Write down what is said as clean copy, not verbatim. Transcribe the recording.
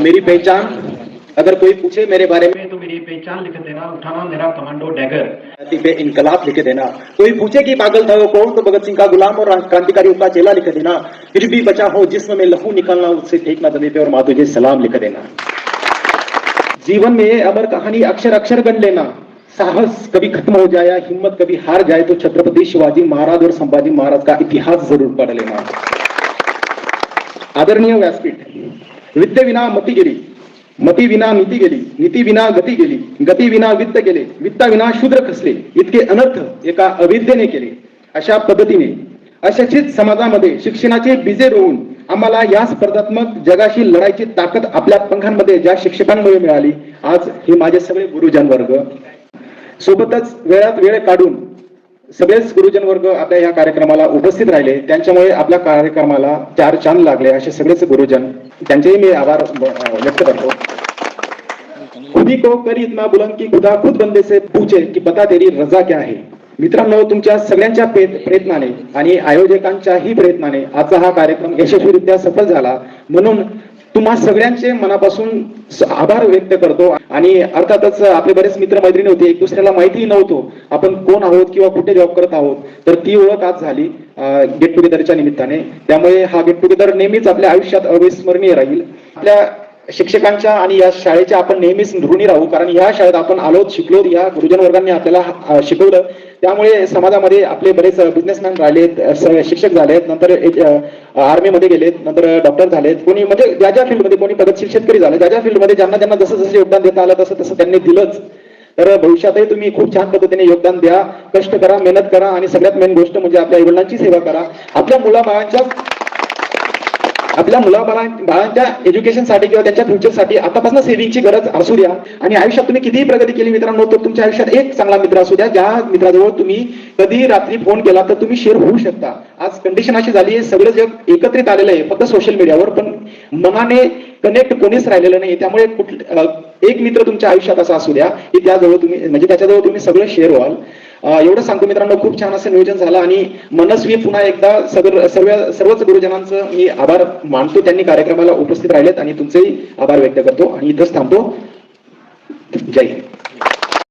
मेरी पहचान, अगर कोई पूछे मेरे बारे में तो मेरी पहचान लिख देना, उठाना मेरा कमांडो डैगर पे इनकलाब लिख देना। कोई पूछे कि पागल था वो कौन, तो भगत सिंह का गुलाम और क्रांतिकारियों का चेला लिख देना। फिर भी बचा हो जिसमें मैं लहू निकालना, उससे फेंकना दबे पे और माँ तुझे सलाम लिख देना। जीवन में अमर कहानी अक्षर अक्षर गढ़ लेना। साहस कभी खत्म हो जाए, हिम्मत कभी हार जाए, तो छत्रपति शिवाजी महाराज और संभाजी महाराज का इतिहास जरूर पढ़ लेना। आदरणीय व्यासपीठ, विद्ये विना मती गेली, मती विना नीती गेली, नीती विना गती गेली, गती विना वित्त गेले, वित्ता विना शूद्र खसले, इतके अनर्थ एका अविद्येने केले। अशा पद्धतीने अशिक्षित समाजामध्ये शिक्षणाचे बीजे रोवून आम्हाला या स्पर्धात्मक जगाशी लढायची ताकद आपल्या पंखांमध्ये ज्या शिक्षकांमुळे मिळाली, आज हे माझे सगळे गुरुजन वर्ग, सोबतच वेळात वेळ काढून सगळेच गुरुजन वर्ग आपल्या या कार्यक्रमाला उपस्थित राहिले, त्यांच्यामुळे आपल्या कार्यक्रमाला चार चांद लागले। असे सगळेच गुरुजन, त्यांचेही मी आभार व्यक्त करतो। खुदी को कर इतना बुलंद की खुदा खुद बंदे से पूछे कि बता तेरी रजा क्या है। मित्रांनो, तुमच्या सगळ्यांच्या प्रयत्नाने आणि आयोजकांच्याही प्रयत्नाने आजचा हा कार्यक्रम यशस्वीरित्या सफल झाला, म्हणून तुम्हा सगळ्यांचे मनापासून आभार व्यक्त करतो। आणि अर्थातच आपले बरेच मित्र मैत्रिणी होते, एक दुसऱ्याला माहिती नव्हतो आपण कोण आहोत किंवा कुठे जॉब करत आहोत, तर ती ओळख आज झाली गेट टुगेदरच्या निमित्ताने। त्यामुळे हा गेट टुगेदर नेहमीच आपल्या आयुष्यात अविस्मरणीय राहील। आपल्या शिक्षकांच्या आणि या शाळेच्या आपण नेहमीच ऋणी राहू, कारण या शाळेत आपण आलोत, शिकलो, या गुरुजन वर्गांनी आपल्याला शिकवलं। त्यामुळे समाजामध्ये आपले बरेच बिझनेसमॅन राहिलेत, शिक्षक झालेत, नंतर आर्मीमध्ये गेलेत, नंतर डॉक्टर झालेत, कोणी म्हणजे ज्या ज्या फील्डमध्ये, कोणी प्रगतशील शेतकरी झाले, ज्या ज्या फील्डमध्ये ज्यांना ज्यांना जसं जसं योगदान देता आलं तसं तसं त्यांनी दिलंच। तर भविष्यातही तुम्ही खूप छान पद्धतीने योगदान द्या, कष्ट करा, मेहनत करा आणि सगळ्यात मेन गोष्ट म्हणजे आपल्या आईवडिलांची सेवा करा। आपल्या मुलाबाळांच्या एज्युकेशनसाठी किंवा त्यांच्या फ्युचरसाठी आतापासून सेव्हिंगची गरज असू द्या। आणि आयुष्यात तुम्ही कितीही प्रगती केली मित्रांनो, तर तुमच्या आयुष्यात एक चांगला मित्र असू द्या, ज्या मित्राजवळ तुम्ही कधी रात्री फोन केला तर तुम्ही शेअर होऊ शकता। आज कंडिशन अशी झाली आहे, सगळं जग एकत्रित आलेलं आहे फक्त सोशल मीडियावर, पण मनाने कनेक्ट कोणीच राहिलेलं नाही। त्यामुळे एक मित्र तुमच्या आयुष्यात असा असू द्या की त्याजवळ तुम्ही म्हणजे त्याच्याजवळ तुम्ही सगळं शेअर व्हाल। एवढं सांगतो मित्रांनो, खूप छान असं नियोजन झालं आणि मनस्वी पुन्हा एकदा सर्वच गुरुजनांचं मी आभार मानतो, त्यांनी कार्यक्रमाला उपस्थित राहिलेत, आणि तुमचेही आभार व्यक्त करतो आणि इथंच थांबतो। जय हिंद।